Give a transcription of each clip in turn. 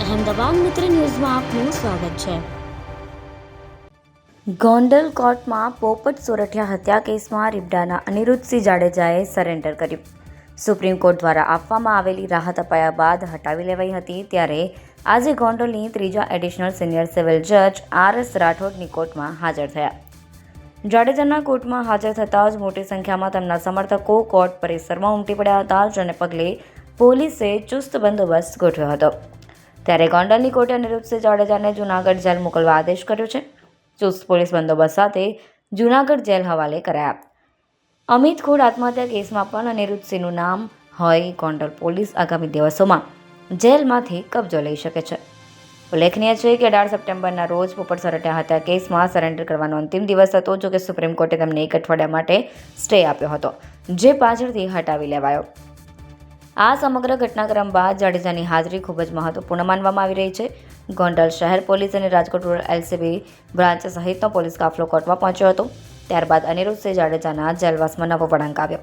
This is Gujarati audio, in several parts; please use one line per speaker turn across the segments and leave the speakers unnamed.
અહેમદાબાદ મિત્ર ન્યૂઝમાં આપનું સ્વાગત છે।
ગોંડલ કોર્ટમાં પોપટ સોરઠિયા હત્યા કેસમાં રીબડાના અનિરુદ્ધસિંહ જાડેજાએ સરેન્ડર કર્યું। સુપ્રીમ કોર્ટ દ્વારા આપવામાં આવેલી રાહત અપાયા બાદ હટાવી લેવાઈ હતી, ત્યારે આજે ગોંડલની ત્રીજા એડિશનલ સિનિયર સિવિલ જજ આર.એસ. રાઠોડની કોર્ટમાં હાજર થયા। જાડેજાના કોર્ટમાં હાજર થતાં જ મોટી સંખ્યામાં તેમના સમર્થકો કોર્ટ પરિસરમાં ઉમટી પડ્યા હતા, જેને પગલે પોલીસે ચુસ્ત બંદોબસ્ત ગોઠવ્યો હતો। ત્યારે ગોંડલની કોર્ટે અનિરુદ્ધસિંહ જાડેજાને જૂનાગઢ જેલ મોકલવા આદેશ કર્યો છે। ચુસ્ત પોલીસ બંદોબસ્ત સાથે જૂનાગઢ જેલ હવાલે કરાયા। અમિત ખોડ આત્મહત્યા કેસમાં પણ અનિરુદ્ધસિંહનું નામ હોય, ગોંડલ પોલીસ આગામી દિવસોમાં જેલમાંથી કબજો લઈ શકે છે। ઉલ્લેખનીય છે કે 18 સપ્ટેમ્બરના રોજ પોપટ સોરઠિયા હત્યા કેસમાં સરેન્ડર કરવાનો અંતિમ દિવસ હતો, જોકે સુપ્રીમ કોર્ટે તેમને 1 અઠવાડિયા માટે સ્ટે આપ્યો હતો, જે પાછળથી હટાવી લેવાયો। આ સમગ્ર ઘટનાક્રમ બાદ જાડેજાની હાજરી ખૂબ જ મહત્વપૂર્ણ માનવામાં આવી રહી છે। ગોંડલ શહેર પોલીસ અને રાજકોટ રૂરલ એલસીબી બ્રાન્ચ સહિતનો પોલીસ કાફલો કોર્ટમાં પહોંચ્યો હતો। ત્યારબાદ અનિરુદ્ધસિંહ જાડેજાના જેલવાસમાં નવો વળાંક આવ્યો।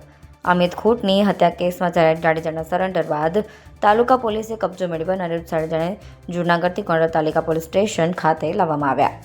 અમિત ખૂટની હત્યા કેસમાં જાડેજાના સરેન્ડર બાદ તાલુકા પોલીસે કબજો મેળવ્યો અને અનિરુદ્ધ જાડેજાને જૂનાગઢથી ગોંડલ તાલુકા પોલીસ સ્ટેશન ખાતે લાવવામાં આવ્યા।